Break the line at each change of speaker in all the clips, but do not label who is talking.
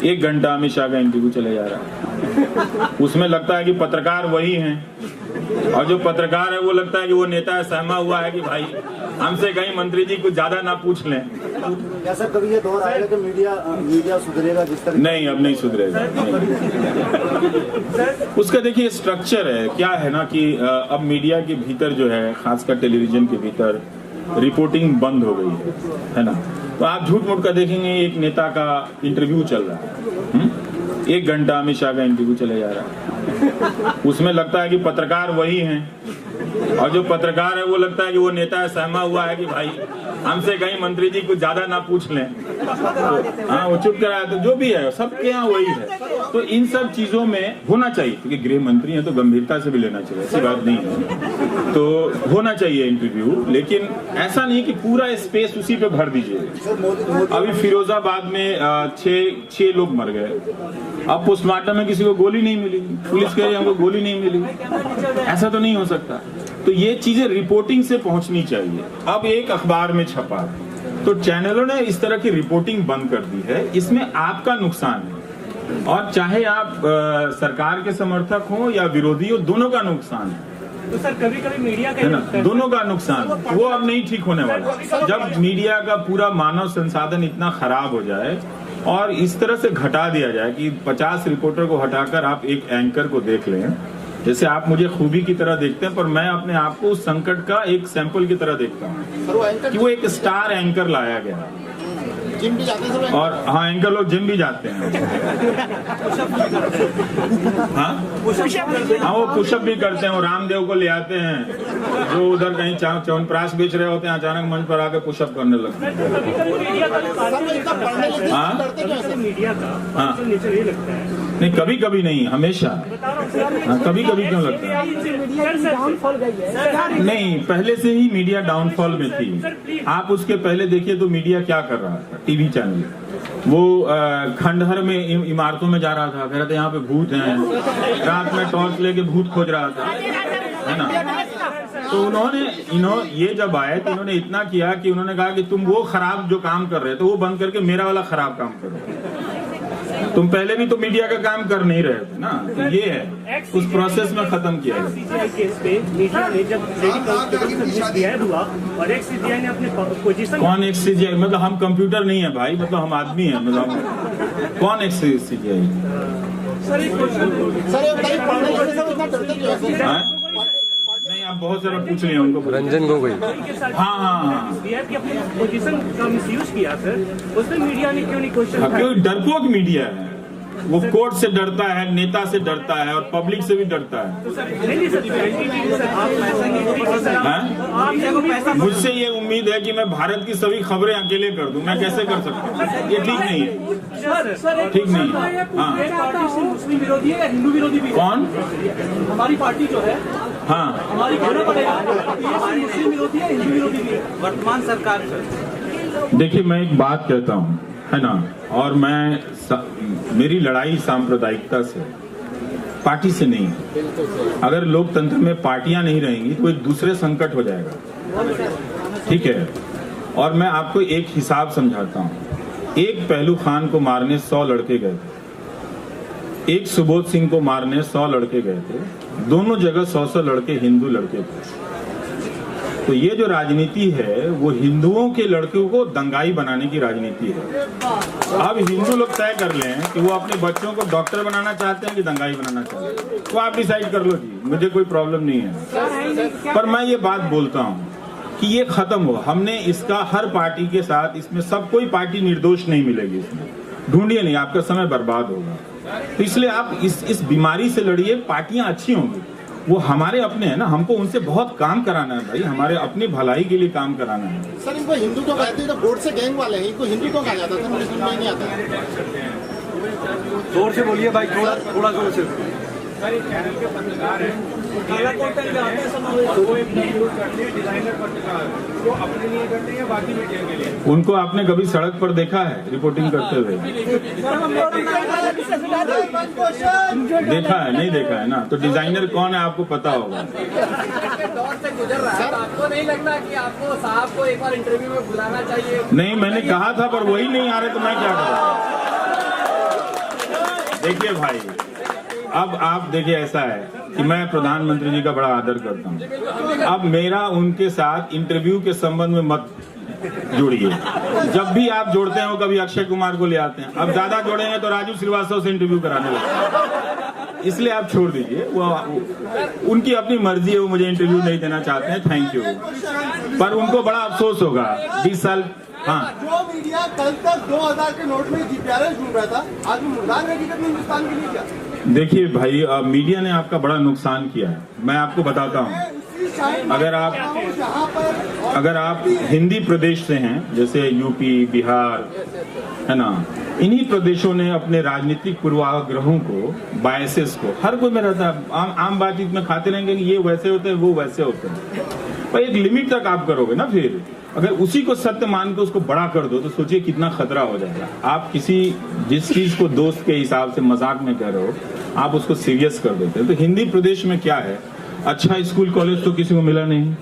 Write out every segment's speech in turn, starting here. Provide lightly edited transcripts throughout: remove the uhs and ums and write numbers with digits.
1 घंटा अमित शाह का इंटरव्यू चले जा रहा है। उसमें लगता है कि पत्रकार वही हैं, और जो पत्रकार है वो लगता है कि वो नेता है, सहमा हुआ है कि भाई हमसे कहीं मंत्री जी कुछ ज्यादा ना पूछ लें।
क्या सर कभी ये दौर आएगा कि मीडिया सुधरेगा जिस तरह?
नहीं, अब नहीं सुधरेगा। उसका देखिए स्ट्रक्चर है, क्या है ना कि अब मीडिया के भीतर जो है, खासकर टेलीविजन के भीतर रिपोर्टिंग बंद हो गई है ना। तो आप झूठ मूठ का देखेंगे, एक नेता का इंटरव्यू चल रहा है, 1 घंटा अमित शाह का इंटरव्यू चले जा रहा है। उसमें लगता है कि पत्रकार वही हैं, और जो पत्रकार है वो लगता है कि वो नेता है, सहमा हुआ है कि भाई हमसे कहीं मंत्री जी कुछ ज्यादा ना पूछ लें। तो हाँ, वो चुप कराया, तो जो भी है सबके यहाँ वही है। तो इन सब चीजों में होना चाहिए, क्योंकि गृह मंत्री हैं तो गंभीरता से भी लेना चाहिए, ऐसी बात नहीं है। तो होना चाहिए इंटरव्यू, लेकिन ऐसा नहीं कि पूरा स्पेस उसी पे भर दीजिए। अभी फिरोजाबाद में 6 लोग मर गए, अब पोस्टमार्टम में किसी को गोली नहीं मिली, पुलिस कह रही है हमको गोली नहीं मिली। ऐसा तो नहीं हो सकता। तो ये चीजें रिपोर्टिंग से पहुंचनी चाहिए। अब एक अखबार में छपा तो चैनलों ने इस तरह की रिपोर्टिंग बंद कर दी है, इसमें आपका नुकसान है। और चाहे आप सरकार के समर्थक हो या विरोधी हो, दोनों का नुकसान है।
तो सर कभी मीडिया का
है ना, दोनों का नुकसान। वो अब नहीं ठीक होने वाला। जब मीडिया का पूरा मानव संसाधन इतना खराब हो जाए और इस तरह से घटा दिया जाए कि 50 रिपोर्टर को हटाकर आप एक एंकर को देख लें, जैसे आप मुझे खूबी की तरह देखते हैं, पर मैं अपने आप को उस संकट का एक सैंपल की तरह देखता हूँ कि वो एक स्टार एंकर लाया गया।
जिम भी जाते हैं
और हाँ, एंकर लोग जिम भी जाते हैं। हाँ, वो पुशअप भी करते हैं, वो रामदेव को ले आते हैं जो उधर कहीं च्यवनप्राश बेच रहे होते हैं, अचानक मंच पर आकर पुशअप करने लगते हैं। हाँ, नहीं, कभी कभी नहीं, हमेशा। हाँ, कभी कभी क्यों लगता है? नहीं, पहले से ही मीडिया डाउनफॉल में थी। आप उसके पहले देखिए तो मीडिया क्या कर रहा था। टीवी चैनल वो खंडहर में इमारतों में जा रहा था, कह रहे थे यहाँ पे भूत हैं, रात में टॉर्च लेके भूत खोज रहा था, है ना। तो ये जब आए तो इन्होंने इतना किया कि उन्होंने कहा कि तुम वो खराब जो काम कर रहे थे वो बंद करके मेरा वाला खराब काम करो। तुम पहले भी तो मीडिया का काम कर नहीं रहे थे ना। तो ये है, उस प्रोसेस में खत्म किया है।
सीजीआई केस पे मीडिया ने जब और एक सीजीआई ने अपने पोजीशन।
कौन एक सीजीआई? मतलब हम कंप्यूटर नहीं है भाई, मतलब हम आदमी हैं। मतलब कौन एक सीजीआई? नहीं, आप बहुत सारा पूछ रहे हैं उनको।
रंजन गोगोई।
हाँ,
की अपनी पोजीशन का मिसयूज किया सर, उसमें मीडिया ने क्यों नहीं क्वेश्चन?
क्यों? डरपोक मीडिया है वो, कोर्ट से डरता है, नेता से डरता है और पब्लिक से भी डरता है। मुझसे ये उम्मीद है कि मैं भारत की सभी खबरें अकेले कर दूं, मैं कैसे कर सकता हूँ? ये ठीक नहीं है, ठीक नहीं है। हाँ,
मुस्लिम विरोधी है या हिंदू विरोधी भी?
कौन?
हमारी पार्टी जो है,
हाँ,
हमारी कहना पड़ेगा मुस्लिम विरोधी है, हिंदू विरोधी भी है वर्तमान सरकार।
देखिए, मैं एक बात कहता हूँ, है ना, और मेरी लड़ाई सांप्रदायिकता से, पार्टी से नहीं है। अगर लोकतंत्र में पार्टियां नहीं रहेंगी तो एक दूसरे संकट हो जाएगा, ठीक है। और मैं आपको एक हिसाब समझाता हूँ। एक पहलू खान को मारने 100 लड़के गए थे, एक सुबोध सिंह को मारने 100 लड़के गए थे, दोनों जगह 100 लड़के हिंदू लड़के थे। तो ये जो राजनीति है वो हिंदुओं के लड़कों को दंगाई बनाने की राजनीति है। अब हिंदू लोग तय कर लें कि वो अपने बच्चों को डॉक्टर बनाना चाहते हैं कि दंगाई बनाना चाहते हैं, तो आप डिसाइड कर लो जी, मुझे कोई प्रॉब्लम नहीं है। पर मैं ये बात बोलता हूँ कि ये खत्म हो। हमने इसका हर पार्टी के साथ, इसमें सब कोई पार्टी निर्दोष नहीं मिलेगी, इसमें ढूंढिए नहीं, आपका समय बर्बाद होगा। तो इसलिए आप इस बीमारी से लड़िए। पार्टियां अच्छी होंगी, वो हमारे अपने हैं ना, हमको उनसे बहुत काम कराना है भाई, हमारे अपनी भलाई के लिए काम कराना है।
सर, इनको हिंदू तो कहते हैं, वोट से गैंग वाले हैं, इनको हिंदू तो कहा जाता था, मुझे समझ नहीं आता।
जोर से बोलिए भाई, थोड़ा जोर से।
चैनल के पत्रकार हैं, डिजाइनर पत्रकार वो अपने लिए करते हैं या बाकी मीडिया के लिए?
उनको आपने कभी सड़क पर देखा है रिपोर्टिंग करते हुए? देखा है? नहीं देखा है ना। तो डिजाइनर कौन है आपको पता होगा।
दौर से गुजर रहा है, आपको नहीं लगता कि आपको साहब को एक बार इंटरव्यू में बुलाना चाहिए?
नहीं, मैंने कहा था पर वही नहीं आ रहे, तो मैं क्या करूं? देखिए भाई, अब आप देखिए, ऐसा है कि मैं प्रधानमंत्री जी का बड़ा आदर करता हूँ। अब मेरा उनके साथ इंटरव्यू के संबंध में मत जोड़िए। जब भी आप जोड़ते हैं वो कभी अक्षय कुमार को ले आते हैं, अब ज्यादा जोड़ेंगे तो राजू श्रीवास्तव से इंटरव्यू कराने लगते हैं, इसलिए आप छोड़ दीजिए। वो उनकी अपनी मर्जी है, वो मुझे इंटरव्यू नहीं देना चाहते हैं, थैंक यू। पर उनको बड़ा अफसोस होगा 20 साल। हाँ,
जो मीडिया कल तक 2000 के नोट में जीपीआरएस ढूंढ रहा था, आज वो मुर्दार हकीकत में हिंदुस्तान के लिए क्या?
देखिए भाई, मीडिया ने आपका बड़ा नुकसान किया है। मैं आपको बताता हूँ, अगर आप हिंदी प्रदेश से हैं, जैसे यूपी, बिहार, है ना, इन्हीं प्रदेशों ने अपने राजनीतिक पूर्वाग्रहों को, बायसेस को, हर कोई में रहता है, आम बातचीत में खाते रहेंगे कि ये वैसे होते हैं, वो वैसे होते हैं। पर एक लिमिट तक आप करोगे ना, फिर अगर उसी को सत्य मान के उसको बड़ा कर दो तो सोचिए कितना खतरा हो जाएगा। आप जिस चीज को दोस्त के हिसाब से मजाक में कह रहे हो, आप उसको सीरियस कर देते हैं। तो हिंदी प्रदेश में क्या है, अच्छा स्कूल कॉलेज तो किसी को मिला नहीं।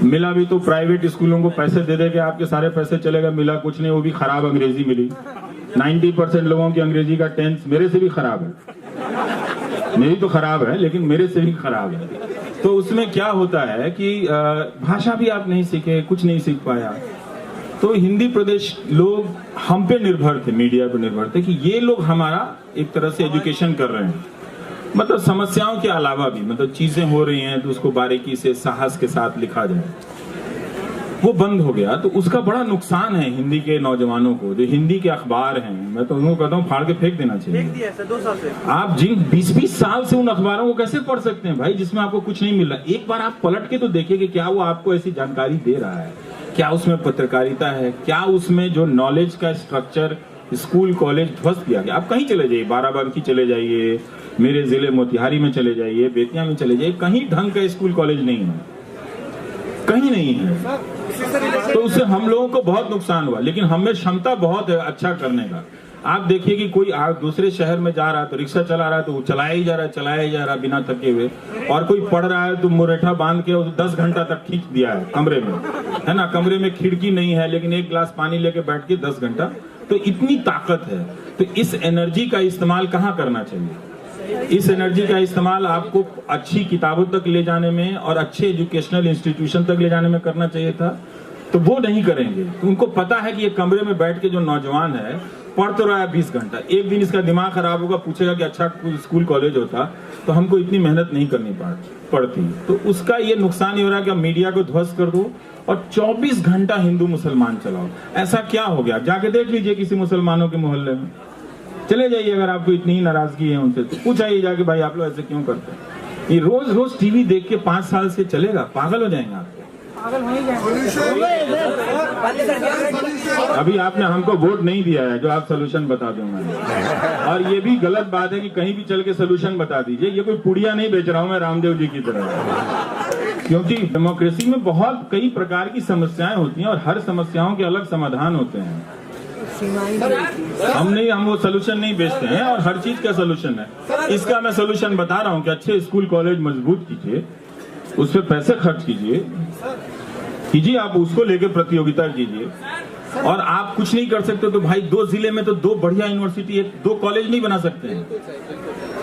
मिला भी तो प्राइवेट स्कूलों को पैसे दे दे के आपके सारे पैसे चलेगा, मिला कुछ नहीं, वो भी खराब अंग्रेजी मिली। 90% लोगों की अंग्रेजी का टेंस मेरे से भी खराब है, मेरी तो खराब है लेकिन मेरे से भी खराब है। तो उसमें क्या होता है कि भाषा भी आप नहीं सीखे, कुछ नहीं सीख पाया। तो हिंदी प्रदेश लोग हम पे निर्भर थे, मीडिया पे निर्भर थे कि ये लोग हमारा एक तरह से एजुकेशन कर रहे हैं, मतलब समस्याओं के अलावा भी, मतलब चीजें हो रही हैं तो उसको बारीकी से साहस के साथ लिखा जाए। वो बंद हो गया तो उसका बड़ा नुकसान है हिंदी के नौजवानों को। जो हिंदी के अखबार हैं, मैं तो उनको कहता हूँ फाड़ के फेंक देना चाहिए।
फेंक दिया सर 2 साल से।
आप जिन 20-20 साल से उन अखबारों को कैसे पढ़ सकते हैं भाई, जिसमें आपको कुछ नहीं मिल रहा। एक बार आप पलट के तो देखिए कि क्या वो आपको ऐसी जानकारी दे रहा है, क्या उसमें पत्रकारिता है, क्या उसमें जो नॉलेज का स्ट्रक्चर स्कूल कॉलेज ध्वस्त किया गया। आप कहीं चले जाइए, बाराबंकी चले जाइए, मेरे जिले मोतिहारी में चले जाइए, बेतिया में चले जाइए, कहीं ढंग का स्कूल कॉलेज नहीं है, कहीं नहीं है। तो उससे हम लोगों को बहुत नुकसान हुआ, लेकिन हमें क्षमता बहुत है अच्छा करने का। आप देखिए कि कोई दूसरे शहर में जा रहा है तो रिक्शा चला रहा है तो वो चलाया ही जा रहा है बिना थके हुए, और कोई पढ़ रहा है तो मुरेठा बांध के 10 घंटा तक खींच दिया है कमरे में, है ना, कमरे में खिड़की नहीं है लेकिन एक गिलास पानी लेके बैठ के 10 घंटा। तो इतनी ताकत है, तो इस एनर्जी का इस्तेमाल कहाँ करना चाहिए? इस एनर्जी का इस्तेमाल आपको अच्छी किताबों तक ले जाने में और अच्छे एजुकेशनल इंस्टीट्यूशन तक ले जाने में करना चाहिए था, तो वो नहीं करेंगे। तो उनको पता है कि ये कमरे में बैठ के जो नौजवान है पढ़ तो रहा है 20 घंटा, एक दिन इसका दिमाग खराब होगा, पूछेगा कि अच्छा स्कूल कॉलेज होता तो हमको इतनी मेहनत नहीं करनी पड़ती। तो उसका ये नुकसान ही हो रहा है कि मीडिया को ध्वस्त कर दो और 24 घंटा हिंदू मुसलमान चलाओ। ऐसा क्या हो गया? जाके देख लीजिए किसी मुसलमानों के मोहल्ले में, चले जाइए, अगर आपको इतनी ही नाराजगी है उनसे तो पूछाइए जाके, भाई आप लोग ऐसे क्यों करते हैं? ये रोज रोज टीवी देख के 5 साल से चलेगा? पागल हो जाएंगे आप। अभी आपने हमको वोट नहीं दिया है जो आप सोल्यूशन बता दूंगा, और ये भी गलत बात है कि कहीं भी चल के सोल्यूशन बता दीजिए। ये कोई पुड़िया नहीं बेच रहा हूं मैं रामदेव जी की क्योंकि डेमोक्रेसी में बहुत कई प्रकार की समस्याएं होती हैं और हर समस्याओं के अलग समाधान होते हैं। हम वो सोल्यूशन नहीं बेचते हैं, और हर चीज का सोल्यूशन है। इसका मैं सोल्यूशन बता रहा हूँ कि अच्छे स्कूल कॉलेज मजबूत कीजिए, उस पर पैसे खर्च कीजिए, आप उसको लेके प्रतियोगिता कीजिए। और आप कुछ नहीं कर सकते तो भाई 2 जिले में तो 2 बढ़िया यूनिवर्सिटी, 2 कॉलेज नहीं बना सकते हैं।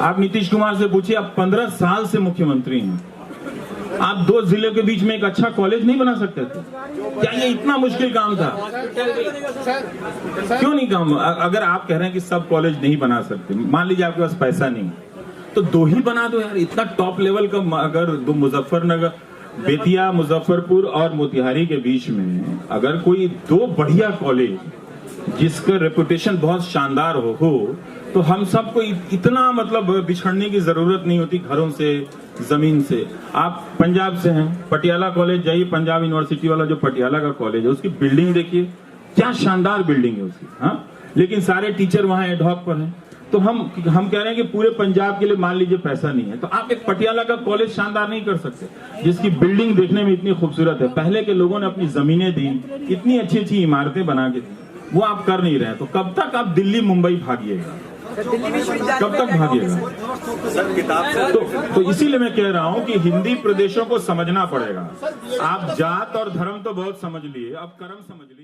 आप नीतीश कुमार से पूछिए, आप 15 साल से मुख्यमंत्री हैं, आप 2 जिले के बीच में एक अच्छा कॉलेज नहीं बना सकते थे? क्या ये इतना मुश्किल काम था? क्यों नहीं काम? अगर आप कह रहे हैं कि सब कॉलेज नहीं बना सकते, मान लीजिए आपके पास पैसा नहीं तो 2 ही बना दो यार। इतना टॉप लेवल का, अगर 2 मुजफ्फरनगर, बेतिया, मुजफ्फरपुर और मोतिहारी के बीच में अगर कोई 2 बढ़िया कॉलेज जिसका रेपुटेशन बहुत शानदार हो तो हम सबको इतना मतलब बिछड़ने की जरूरत नहीं होती घरों से, जमीन से। आप पंजाब से हैं, पटियाला कॉलेज जाइए, पंजाब यूनिवर्सिटी वाला जो पटियाला का कॉलेज है उसकी बिल्डिंग देखिए, क्या शानदार बिल्डिंग है उसकी, हाँ, लेकिन सारे टीचर वहां एडहॉक पर हैं। तो हम कह रहे हैं कि पूरे पंजाब के लिए मान लीजिए पैसा नहीं है, तो आप एक पटियाला का कॉलेज शानदार नहीं कर सकते जिसकी बिल्डिंग देखने में इतनी खूबसूरत है। पहले के लोगों ने अपनी जमीनें दी, इतनी अच्छी अच्छी इमारतें बना के दी, वो आप कर नहीं रहे। तो कब तक आप दिल्ली मुंबई भागिएगा? कब तक भागिएगा? तो इसीलिए मैं कह रहा हूं कि हिंदी प्रदेशों को समझना पड़ेगा। आप जात और धर्म तो बहुत समझ लिए, अब कर्म समझ लिए।